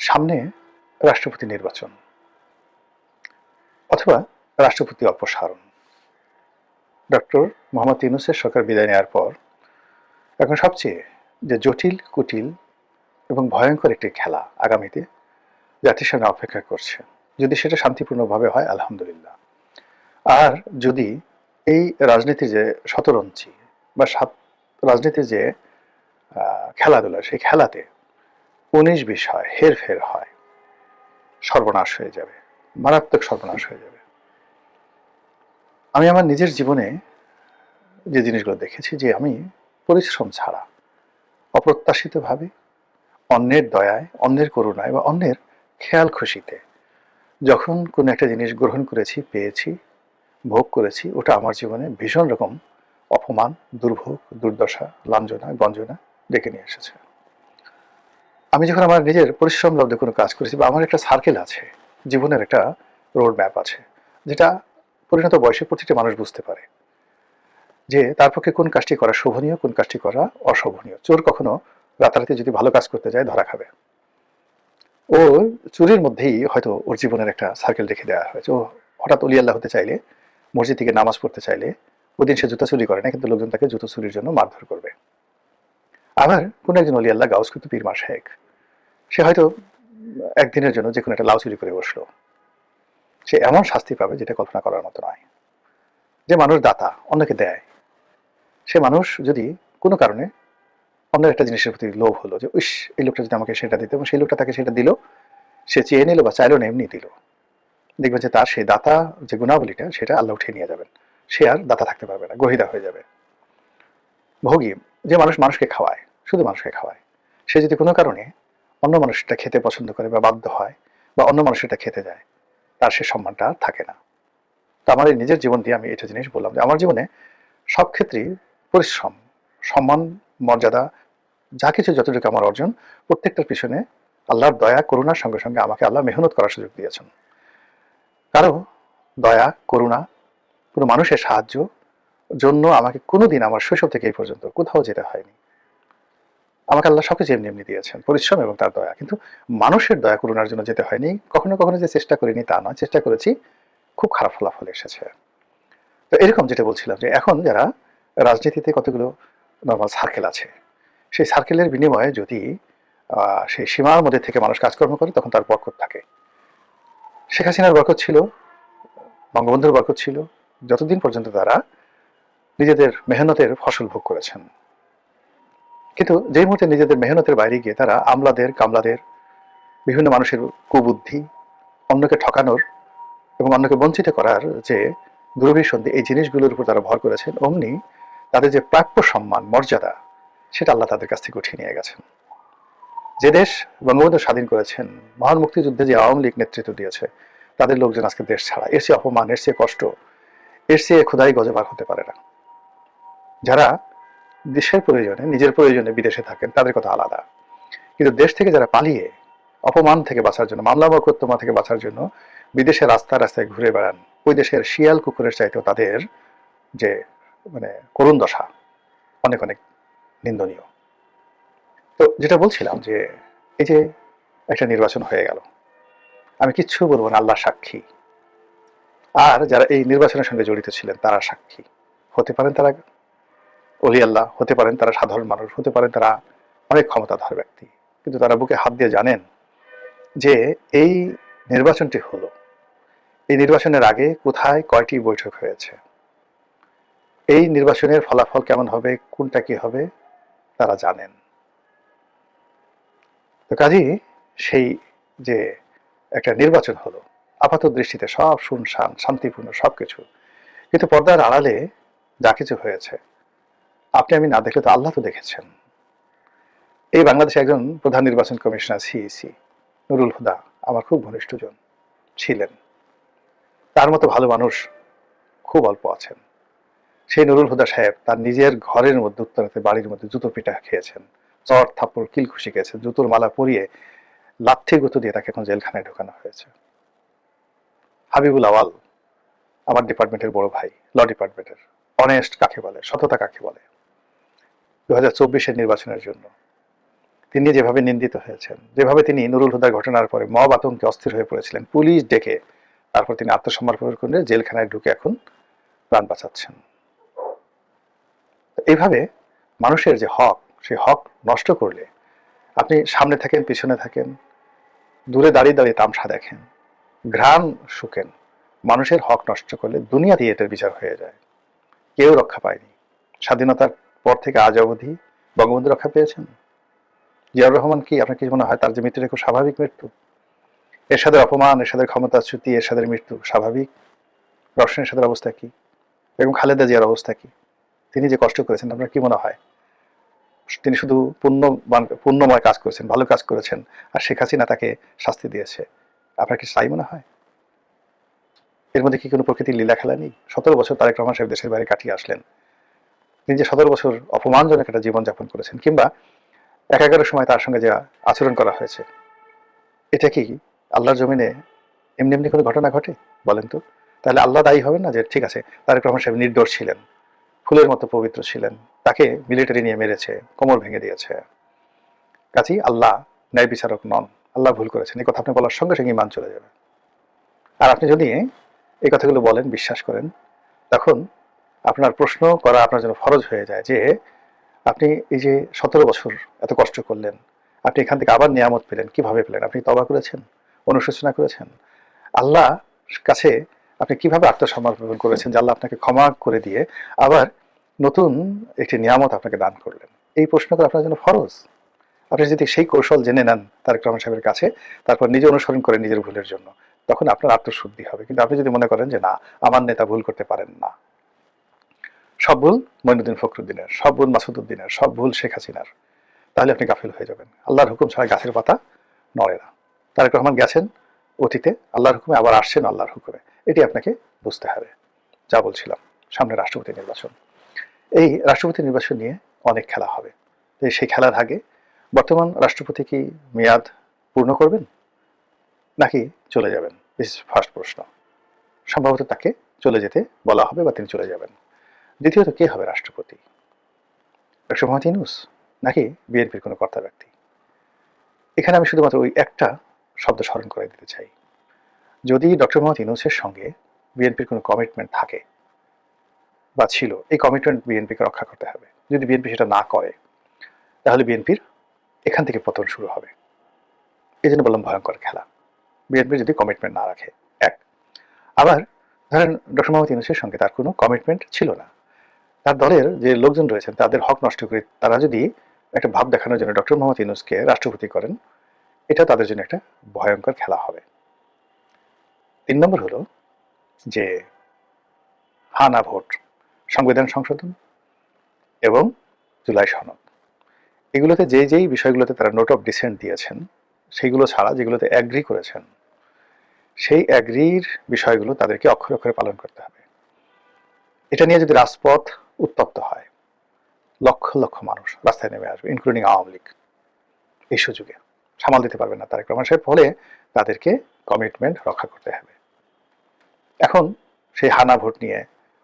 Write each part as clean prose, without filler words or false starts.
সামনে রাষ্ট্রপতি নির্বাচন অথবা রাষ্ট্রপতি অপসারণ। ডক্টর মোহাম্মদ ইউনূসের সরকার বিদায় নেওয়ার পর এখন সবচেয়ে যে জটিল, কুটিল এবং ভয়ঙ্কর একটি খেলা আগামীতে জাতির সামনে অপেক্ষা করছে। যদি সেটা শান্তিপূর্ণভাবে হয় আলহামদুলিল্লাহ, আর যদি এই রাজনীতির যে শতরঞ্চি বা রাজনীতির যে খেলাধুলা, সেই খেলাতে ১৯-২০ হয়, হেরফের হয়, সর্বনাশ হয়ে যাবে, মারাত্মক সর্বনাশ হয়ে যাবে। আমি আমার নিজের জীবনে যে জিনিসগুলো দেখেছি, যে আমি পরিশ্রম ছাড়া অপ্রত্যাশিতভাবে অন্যের দয়ায়, অন্যের করুণায় বা অন্যের খেয়াল খুশিতে যখন কোনো একটা জিনিস গ্রহণ করেছি, পেয়েছি, ভোগ করেছি, ওটা আমার জীবনে ভীষণ রকম অপমান, দুর্ভোগ, দুর্দশা, লাঞ্ছনা, গঞ্জনা ডেকে নিয়ে এসেছে। আমি যখন আমার নিজের পরিশ্রম লব্ধে কোনো কাজ করেছি, বা আমার একটা সার্কেল আছে, জীবনের একটা রোড ম্যাপ আছে, যেটা পরিণত বয়সে প্রতিটা মানুষ বুঝতে পারে যে তার পক্ষে কোন কাজটি করা শোভনীয়, কোন কাজটি করা অশোভনীয়। চোর কখনো রাতারাতি যদি ভালো কাজ করতে যায় ধরা খাবে। ও চুরির মধ্যেই হয়তো ওর জীবনের একটা সার্কেল রেখে দেওয়া হয়েছে। ও হঠাৎ অলি আল্লাহ হতে চাইলে, মসজিদ থেকে নামাজ পড়তে চাইলে, ওই দিন সে জুতা চুরি করে না, কিন্তু লোকজন তাকে জুতো চুরির জন্য মারধর করবে। আবার কোন একজন অলি আল্লাহ, গাউস কুতুব, পীর মাশায়েখ, সে হয়তো একদিনের জন্য যে কোনো একটা লাউ চুরি করে বসলো, সে এমন শাস্তি পাবে যেটা কল্পনা করার মতো নয়। যে মানুষ দাতা, অন্যকে দেয়, সে মানুষ যদি কোনো কারণে অন্যের একটা জিনিসের প্রতি লোভ হলো, যে ইস, এই লোকটা যদি আমাকে সেটা দিত, এবং সেই লোকটা তাকে সেটা দিল, সে চেয়ে নিল বা চাইলো না, এমনি দিল, দেখবেন যে তার সেই দাতা যে গুণাবলীটা, সেটা আল্লাহ উঠিয়ে নিয়ে যাবেন। সে আর দাতা থাকতে পারবে না, গহিদা হয়ে যাবে। ভোগী, যে মানুষ মানুষকে খাওয়ায়, শুধু মানুষকে খাওয়ায়, সে যদি কোনো কারণে অন্য মানুষটা খেতে পছন্দ করে বা বাধ্য হয়, বা অন্য মানুষটা খেতে যায়, তার সে সম্মানটা আর থাকে না। তো আমার এই নিজের জীবন দিয়ে আমি এটা জিনিস বললাম যে আমার জীবনে সব ক্ষেত্রেই পরিশ্রম, সম্মান, মর্যাদা, যা কিছু যতটুকু আমার অর্জন, প্রত্যেকটার পিছনে আল্লাহর দয়া, করুণার সঙ্গে সঙ্গে আমাকে আল্লাহ মেহনত করার সুযোগ দিয়েছেন। কারো দয়া, করুণা, কোনো মানুষের সাহায্য জন্য আমাকে কোনোদিন আমার শৈশব থেকে এই পর্যন্ত কোথাও যেতে হয়নি। আমাকে আল্লাহ সবকিছু এমনি এমনি দিয়েছেন, পরিশ্রম এবং তার দয়া। কিন্তু মানুষের দয়া করুণার জন্য যেতে হয়নি। কখনো কখনো যে চেষ্টা করিনি তা নয়, চেষ্টা করেছি, খুব খারাপ ফলাফল এসেছে। তো এরকম যেটা বলছিলাম, যে এখন যারা রাজনীতিতে কতগুলো নর্মাল সার্কেল আছে, সেই সার্কেলের বিনিময়ে যদি সেই সীমার মধ্যে থেকে মানুষ কাজকর্ম করে, তখন তার বরকত থাকে। শেখ হাসিনার বরকত ছিল, বঙ্গবন্ধুর বরকত ছিল, যতদিন পর্যন্ত তারা নিজেদের মেহনতের ফসল ভোগ করেছেন। কিন্তু যেই মুহূর্তে নিজেদের মেহনতের বাইরে গিয়ে তারা আমলাদের, কামলাদের, বিভিন্ন মানুষের কুবুদ্ধি, অন্যকে ঠকানোর এবং অন্যকে বঞ্চিত করার যে দুরভিসন্ধি, এই জিনিসগুলোর উপর তারা ভর করেছেন, অমনি তাদের যে প্রাপ্য সম্মান, মর্যাদা, সেটা আল্লাহ তাদের কাছ থেকে উঠিয়ে নিয়ে গেছেন। যে দেশ বঙ্গবন্ধু স্বাধীন করেছেন, মহান মুক্তিযুদ্ধে যে আওয়ামী লীগ নেতৃত্ব দিয়েছে, তাদের লোকজন আজকে দেশ ছাড়া। এর চেয়ে অপমান, এর চেয়ে কষ্ট, এর চেয়ে খোদাই গজব আর হতে পারে না। যারা দেশের প্রয়োজনে, নিজের প্রয়োজনে বিদেশে থাকেন, তাদের কথা আলাদা। কিন্তু দেশ থেকে যারা পালিয়ে অপমান থেকে বাঁচার জন্য, মামলা মোকদ্দমা থেকে বাঁচার জন্য বিদেশে রাস্তায় রাস্তায় ঘুরে বেড়ান, ওই দেশের শিয়াল কুকুরের চাইতেও তাদের যে মানে করুণ দশা অনেক অনেক নিন্দনীয়। তো যেটা বলছিলাম, যে এই যে একটা নির্বাচন হয়ে গেল, আমি কিচ্ছু বলবো না, আল্লাহ সাক্ষী। আর যারা এই নির্বাচনের সঙ্গে জড়িত ছিলেন তারা সাক্ষী। হতে পারেন তারা অলি আল্লাহ, হতে পারেন তারা সাধারণ মানুষ, হতে পারেন তারা অনেক ক্ষমতাধর ব্যক্তি, কিন্তু তারা বুকে হাত দিয়ে জানেন যে এই নির্বাচনটি হলো, এই নির্বাচনের আগে কোথায় কয়টি বৈঠক হয়েছে, এই নির্বাচনের ফলাফল কেমন হবে, কোনটা কি হবে, তারা জানেন। তো কাজেই সেই যে একটা নির্বাচন হলো, আপাত দৃষ্টিতে সব শুনশান, শান্তিপূর্ণ সবকিছু, কিন্তু পর্দার আড়ালে যা কিছু হয়েছে আপনি আমি না দেখলে তো আল্লাহ তো দেখেছেন। এই বাংলাদেশে একজন প্রধান নির্বাচন কমিশনার সিইসি নুরুল হুদা আমার খুব ঘনিষ্ঠজন ছিলেন। তার মতো ভালো মানুষ খুব অল্প আছেন। সেই নুরুল হুদা সাহেব তার নিজের ঘরের মধ্যে, উত্তরাতে বাড়ির মধ্যে জুতো পিটা খেয়েছেন, চর থাপ্পড় কিলখুশি খেয়েছেন, জুতোর মালা পরিয়ে লাথি গুঁতো দিয়ে তাকে এখন জেলখানায় ঢোকানো হয়েছে। হাবিবুল আওয়াল আমার ডিপার্টমেন্টের বড় ভাই, ল ডিপার্টমেন্টের, অনেস্ট কাকে বলে, সততা কাকে বলে, 2024-এর নির্বাচনের জন্য তিনি যেভাবে নিন্দিত হয়েছেন, যেভাবে তিনি নুরুল হুদার ঘটনার পরে মব আতঙ্কে অস্থির হয়ে পড়েছিলেন, পুলিশ ডেকে তারপর তিনি আত্মসমর্পণ করে জেলখানায় ঢুকে এখন প্রাণ বাঁচাচ্ছেন। এইভাবে মানুষের যে হক, সেই হক নষ্ট করলে আপনি সামনে থাকেন, পিছনে থাকেন, দূরে দাঁড়িয়ে দাঁড়িয়ে তামসা দেখেন, ঘ্রাণ শুকেন, মানুষের হক নষ্ট করলে দুনিয়া দিয়ে এটার বিচার হয়ে যায়। কেউ রক্ষা পায়নি। স্বাধীনতার পর থেকে আজ অবধি বঙ্গবন্ধু রক্ষা পেয়েছেন? জিয়াউর রহমান কি, আপনার কি মনে হয় তার যে মৃত্যুটা খুব স্বাভাবিক মৃত্যু? এরশাদের অপমান, এরশাদের ক্ষমতাচ্যুতি, এরশাদের মৃত্যু স্বাভাবিক? রওশন এরশাদের অবস্থা কি? এবং খালেদা জিয়ার অবস্থা কি? তিনি যে কষ্ট করেছেন, আপনার কি মনে হয় তিনি শুধু পুণ্যময় কাজ করেছেন, ভালো কাজ করেছেন, আর শেখ হাসিনা তাকে শাস্তি দিয়েছে? আপনার কি তাই মনে হয়? এর মধ্যে কি কোনো প্রকৃতির লীলা খেলা নেই? 17 বছর তারেক রহমান সাহেব দেশের বাইরে কাটিয়ে আসলেন। তিনি যে 17 বছর অপমানজনক একটা জীবনযাপন করেছেন, কিংবা একাগারের সময় তার সঙ্গে যে আচরণ করা হয়েছে, এটা কি আল্লাহর জমিনে এমনি এমনি কোনো ঘটনা ঘটে? বলেন তো। তাহলে আল্লাহ দায়ী হবেন না যে ঠিক আছে তারেক রহমান সাহেব নির্দোষ ছিলেন, ফুলের মতো পবিত্র ছিলেন, তাকে মিলিটারি নিয়ে মেরেছে, কোমর ভেঙে দিয়েছে, কাজেই আল্লাহ ন্যায় বিচারক নন, আল্লাহ ভুল করেছেন, এই কথা আপনি বলার সঙ্গে সঙ্গে ইমান চলে যাবে। আর আপনি যদি এই কথাগুলো বলেন, বিশ্বাস করেন, তখন আপনার প্রশ্ন করা আপনার জন্য ফরজ হয়ে যায় যে আপনি এই যে 17 বছর এত কষ্ট করলেন, আপনি এখান থেকে আবার নিয়ামত পেলেন, কিভাবে পেলেন? আপনি তওবা করেছেন, অনুশোচনা করেছেন, আল্লাহ কাছে আপনি কিভাবে আত্মসমর্পণ করেছেন যে আল্লাহ আপনাকে ক্ষমা করে দিয়ে আবার নতুন একটি নিয়ামত আপনাকে দান করলেন? এই প্রশ্ন করা আপনার জন্য ফরজ। আপনি যদি সেই কৌশল জেনে নেন তারেক রহমান সাহেবের কাছে, তারপর নিজে অনুসরণ করেন নিজের ভুলের জন্য, তখন আপনার আত্মশুদ্ধি হবে। কিন্তু আপনি যদি মনে করেন যে না, আমার নেতা ভুল করতে পারেন না, সব ভুল মঈনুদ্দিন ফখরুদ্দিনের, সব ভুল মাসুদউদ্দিনের, সব ভুল শেখ হাসিনার, তাহলে আপনি গাফিল হয়ে যাবেন। আল্লাহর হুকুম ছাড়া গাছের পাতা নড়ে না। তারেক রহমান গেছেন অতীতে আল্লাহর হুকুমে, আবার আসছেন আল্লাহর হুকুমে, এটি আপনাকে বুঝতে হবে। যা বলছিলাম, সামনে রাষ্ট্রপতি নির্বাচন, এই রাষ্ট্রপতি নির্বাচন নিয়ে অনেক খেলা হবে। সেই খেলার আগে বর্তমান রাষ্ট্রপতি কি মেয়াদ পূর্ণ করবেন নাকি চলে যাবেন? দিস ফার্স্ট প্রশ্ন। সম্ভবত তাকে চলে যেতে বলা হবে বা তিনি চলে যাবেন। দ্বিতীয়ত, কে হবে রাষ্ট্রপতি? ডক্টর মোহাম্মদ ইউনূস নাকি বিএনপির কোনো কর্তা ব্যক্তি? এখানে আমি শুধুমাত্র ওই একটা শব্দ স্মরণ করে দিতে চাই, যদি ডক্টর মোহাম্মদ ইউনূসের সঙ্গে বিএনপির কোনো কমিটমেন্ট থাকে বা ছিল, এই কমিটমেন্ট বিএনপিকে রক্ষা করতে হবে। যদি বিএনপি সেটা না করে, তাহলে বিএনপির এখান থেকে পতন শুরু হবে। এই জন্য বললাম ভয়ঙ্কর খেলা, বিএনপি যদি কমিটমেন্ট না রাখে। এক, আবার ধরেন ডক্টর মোহাম্মদ ইউনূসের সঙ্গে তার কোনো কমিটমেন্ট ছিল না, তার দলের যে লোকজন রয়েছেন তাদের হক নষ্ট করে তারা যদি একটা ভাব দেখানোর জন্য ডক্টর মোহাম্মদ ইউনূসকে রাষ্ট্রপতি করেন, এটা তাদের জন্য একটা ভয়ঙ্কর খেলা হবে। 3 নম্বর হলো যে হা না ভোট, সংবিধান সংশোধন এবং জুলাই সনদ, এগুলোতে যেই বিষয়গুলোতে তারা নোট অফ ডিসেন্ট দিয়েছেন, সেইগুলো ছাড়া যেগুলোতে অ্যাগ্রি করেছেন, সেই অ্যাগ্রির বিষয়গুলো তাদেরকে অক্ষরে অক্ষরে পালন করতে হবে। এটা নিয়ে যদি রাজপথ উত্তপ্ত হয়, লক্ষ লক্ষ মানুষ রাস্তায় নেমে আসবে, ইনক্লুডিং আওয়ামী লীগ। এই সুযোগে সামাল দিতে পারবেন না তারেক রহমান সাহেব, ফলে তাদেরকে কমিটমেন্ট রক্ষা করতে হবে। এখন সেই হানা ভোট নিয়ে,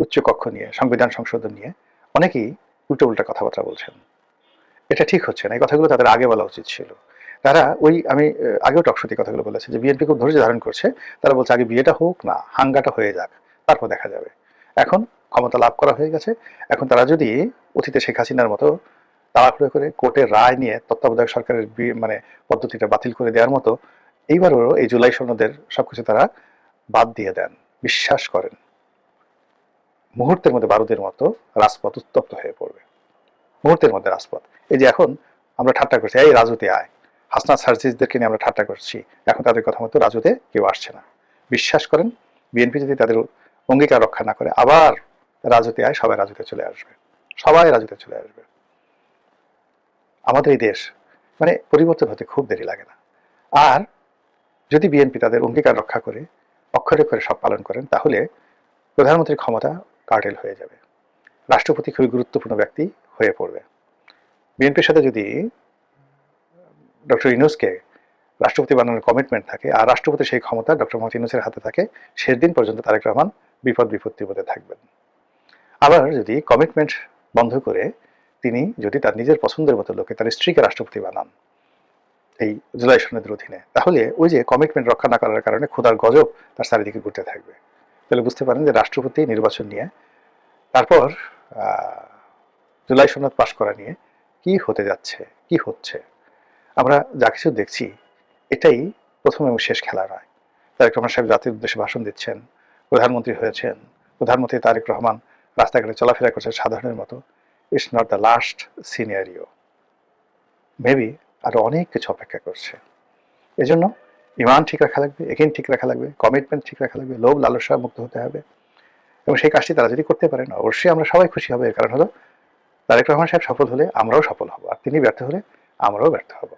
উচ্চ কক্ষ নিয়ে, সংবিধান সংশোধন নিয়ে অনেকেই উল্টো উল্টা কথাবার্তা বলছেন। এটা ঠিক হচ্ছে না, এই কথাগুলো তাদের আগে বলা উচিত ছিল। তারা ওই আমি আগেও টকশোতে কথাগুলো বলেছি যে বিএনপি খুব ধৈর্য ধারণ করছে, তারা বলছে আগে বিয়েটা হোক না, হাঙ্গাটা হয়ে যাক, তারপর দেখা যাবে। এখন ক্ষমতা লাভ করা হয়ে গেছে, এখন তারা যদি অতীতে শেখ হাসিনার মতো তাড়াহুড়ো করে কোর্টের রায় নিয়ে তত্ত্বাবধায়ক সরকারের মানে পদ্ধতিটা বাতিল করে দেওয়ার মতো এইবারও এই জুলাই সনদের সবকিছু তারা বাদ দিয়ে দেন, বিশ্বাস করেন, মুহূর্তের মধ্যে বারুদের মতো রাজপথ উত্তপ্ত হয়ে পড়বে। মুহূর্তের মধ্যে রাজপথ। এই যে এখন আমরা ঠাট্টা করছি, এই রাজুতে আয়, হাসনাত সার্জিসদেরকে নিয়ে আমরা ঠাট্টা করছি, এখন তাদের কথা মতো রাজুতে কেউ আসছে না। বিশ্বাস করেন, বিএনপি যদি তাদের অঙ্গীকার রক্ষা না করে আবার রাজুতে আয়, সবাই রাজুতে চলে আসবে, সবাই রাজুতে চলে আসবে। আমাদের এই দেশ মানে পরিবর্তন হতে খুব দেরি লাগে না। আর যদি বিএনপি তাদের অঙ্গীকার রক্ষা করে অক্ষরে অক্ষরে সব পালন করেন, তাহলে প্রধানমন্ত্রীর ক্ষমতা কার্টেল হয়ে যাবে, রাষ্ট্রপতি খুবই গুরুত্বপূর্ণ ব্যক্তি হয়ে পড়বে। বিএনপির সাথে যদি ডক্টর ইউনূসকে রাষ্ট্রপতি বানানোর কমিটমেন্ট থাকে আর রাষ্ট্রপতি সেই ক্ষমতা ডক্টর মোহাম্মদ ইউনূসের হাতে থাকে, শেষ দিন পর্যন্ত তারেক রহমান বিপদ বিপত্তির মধ্যে থাকবেন। আবার যদি কমিটমেন্ট বন্ধ করে তিনি যদি তার নিজের পছন্দের মতো লোকে তার স্ত্রীকে রাষ্ট্রপতি বানান, এই জুলাই সনদের অধীনে, তাহলে ওই যে কমিটমেন্ট রক্ষা না করার কারণে ক্ষুধার গজব তার চারিদিকে ঘুরতে থাকবে। তাহলে বুঝতে পারেন যে রাষ্ট্রপতি নির্বাচন নিয়ে, তারপর জুলাই সনদ পাশ করা নিয়ে কি হতে যাচ্ছে, কি হচ্ছে, আমরা যা কিছু দেখছি এটাই প্রথম এবং শেষ খেলা নয়। তারেক রহমান সাহেব জাতির উদ্দেশ্যে ভাষণ দিচ্ছেন, প্রধানমন্ত্রী হয়েছেন, প্রধানমন্ত্রী তারেক রহমান রাস্তাঘাটে চলাফেরা করছেন সাধারণের মতো। It's not the last scenario, maybe আরো অনেক কিছু অপেক্ষা করছে। এজন্য ইমান ঠিক রাখা লাগবে, একিন ঠিক রাখা লাগবে, কমিটমেন্ট ঠিক রাখা লাগবে, লোভ লালসা মুক্ত হতে হবে। এবং সেই কাজটি তারা যদি করতে পারেন, অবশ্যই আমরা সবাই খুশি হব। এর কারণ হলো তারেক রহমান সাহেব সফল হলে আমরাও সফল হব, আর তিনি ব্যর্থ হলে আমরাও ব্যর্থ হব।